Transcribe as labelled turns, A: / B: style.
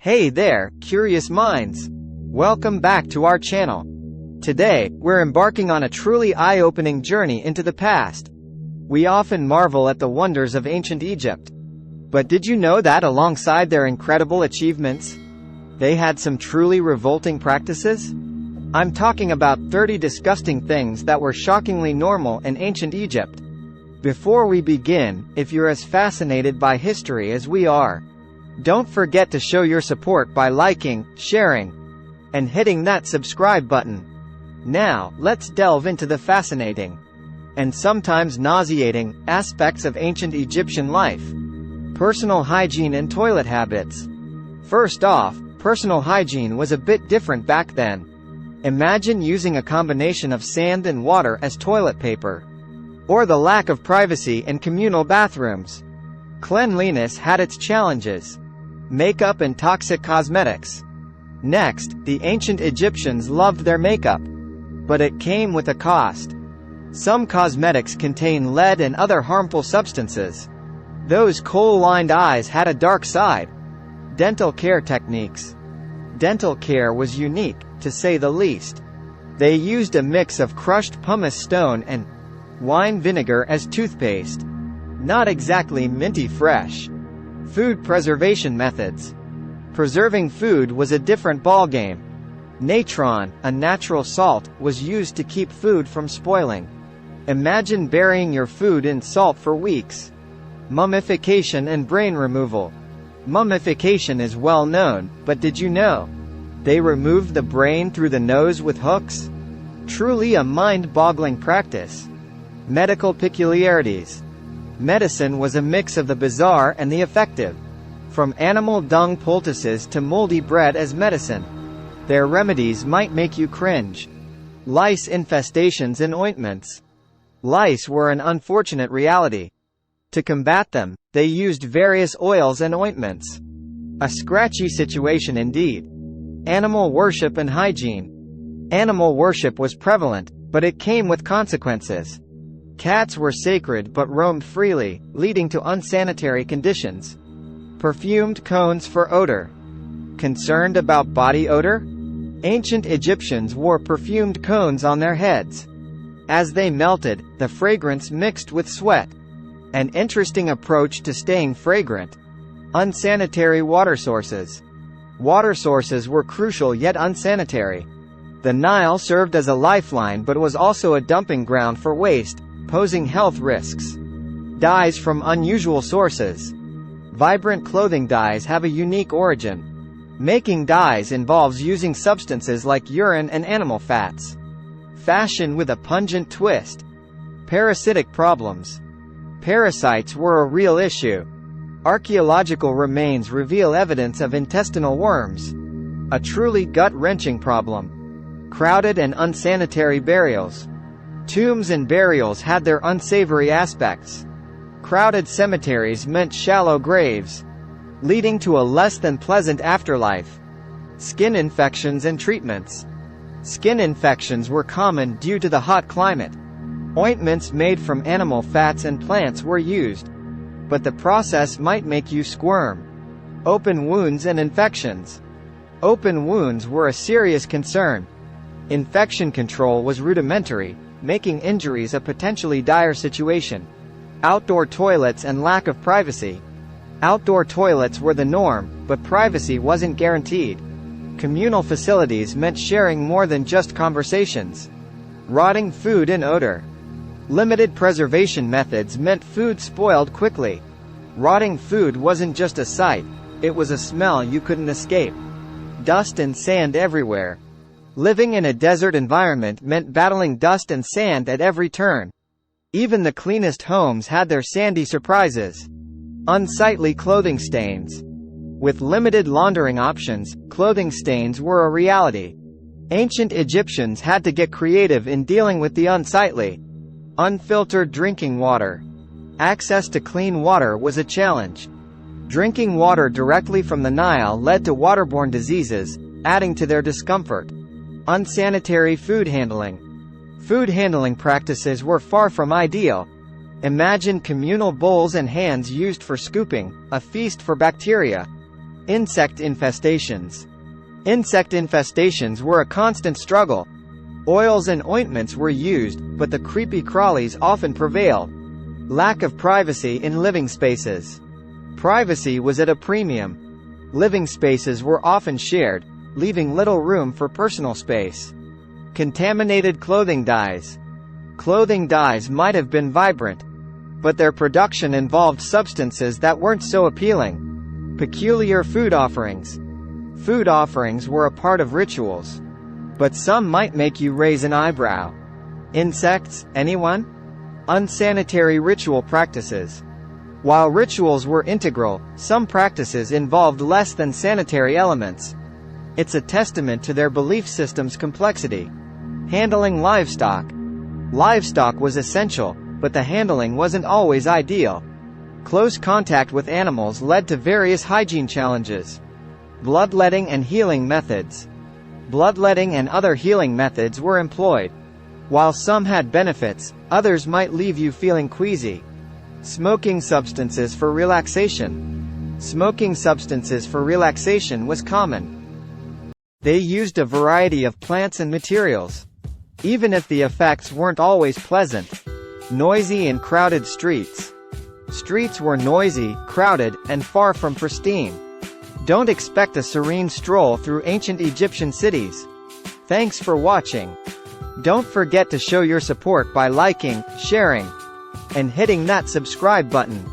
A: Hey there, curious minds! Welcome back to our channel. Today, we're embarking on a truly eye-opening journey into the past. We often marvel at the wonders of ancient Egypt. But did you know that alongside their incredible achievements, they had some truly revolting practices? I'm talking about 30 disgusting things that were shockingly normal in ancient Egypt. Before we begin, if you're as fascinated by history as we are, don't forget to show your support by liking, sharing, and hitting that subscribe button. Now, let's delve into the fascinating, and sometimes nauseating, aspects of ancient Egyptian life. Personal hygiene and toilet habits. First off, personal hygiene was a bit different back then. Imagine using a combination of sand and water as toilet paper. Or the lack of privacy in communal bathrooms. Cleanliness had its challenges. Makeup and toxic cosmetics. Next, the ancient Egyptians loved their makeup. But it came with a cost. Some cosmetics contain lead and other harmful substances. Those coal-lined eyes had a dark side. Dental care techniques. Dental care was unique, to say the least. They used a mix of crushed pumice stone and wine vinegar as toothpaste. Not exactly minty fresh. Food preservation methods. Preserving food was a different ballgame. Natron, a natural salt, was used to keep food from spoiling. Imagine burying your food in salt for weeks. Mummification and brain removal. Mummification is well known, but did you know they removed the brain through the nose with hooks? Truly a mind-boggling practice. Medical peculiarities. Medicine was a mix of the bizarre and the effective. From animal dung poultices to moldy bread as medicine. Their remedies might make you cringe. Lice infestations in ointments. Lice were an unfortunate reality. To combat them, they used various oils and ointments. A scratchy situation indeed. Animal worship and hygiene. Animal worship was prevalent, but it came with consequences. Cats were sacred but roamed freely, leading to unsanitary conditions. Perfumed cones for odor. Concerned about body odor? Ancient Egyptians wore perfumed cones on their heads. As they melted, the fragrance mixed with sweat. An interesting approach to staying fragrant. Unsanitary water sources. Water sources were crucial yet unsanitary. The Nile served as a lifeline but was also a dumping ground for waste, posing health risks. Dyes from unusual sources. Vibrant clothing dyes have a unique origin. Making dyes involves using substances like urine and animal fats. Fashion with a pungent twist. Parasitic problems. Parasites were a real issue. Archaeological remains reveal evidence of intestinal worms. A truly gut-wrenching problem. Crowded and unsanitary burials. Tombs and burials had their unsavory aspects. Crowded cemeteries meant shallow graves, leading to a less than pleasant afterlife. Skin infections and treatments. Skin infections were common due to the hot climate. Ointments made from animal fats and plants were used. But the process might make you squirm. Open wounds and infections. Open wounds were a serious concern. Infection control was rudimentary, making injuries a potentially dire situation. Outdoor toilets and lack of privacy. Outdoor toilets were the norm, but privacy wasn't guaranteed. Communal facilities meant sharing more than just conversations. Rotting food and odor. Limited preservation methods meant food spoiled quickly. Rotting food wasn't just a sight, it was a smell you couldn't escape. Dust and sand everywhere. Living in a desert environment meant battling dust and sand at every turn. Even the cleanest homes had their sandy surprises. Unsightly clothing stains. With limited laundering options, clothing stains were a reality. Ancient Egyptians had to get creative in dealing with the unsightly. Unfiltered drinking water. Access to clean water was a challenge. Drinking water directly from the Nile led to waterborne diseases, adding to their discomfort. Unsanitary food handling. Food handling practices were far from ideal. Imagine communal bowls and hands used for scooping, a feast for bacteria. Insect infestations. Insect infestations were a constant struggle. Oils and ointments were used, but the creepy crawlies often prevailed. Lack of privacy in living spaces. Privacy was at a premium. Living spaces were often shared, leaving little room for personal space. Contaminated clothing dyes. Clothing dyes might have been vibrant, but their production involved substances that weren't so appealing. Peculiar food offerings. Food offerings were a part of rituals, but some might make you raise an eyebrow. Insects, anyone? Unsanitary ritual practices. While rituals were integral, some practices involved less than sanitary elements. It's a testament to their belief system's complexity. Handling livestock. Livestock was essential, but the handling wasn't always ideal. Close contact with animals led to various hygiene challenges. Bloodletting and healing methods. Bloodletting and other healing methods were employed. While some had benefits, others might leave you feeling queasy. Smoking substances for relaxation. Smoking substances for relaxation was common. They used a variety of plants and materials, even if the effects weren't always pleasant. Noisy and crowded streets. Streets were noisy, crowded, and far from pristine. Don't expect a serene stroll through ancient Egyptian cities. Thanks for watching. Don't forget to show your support by liking, sharing, and hitting that subscribe button.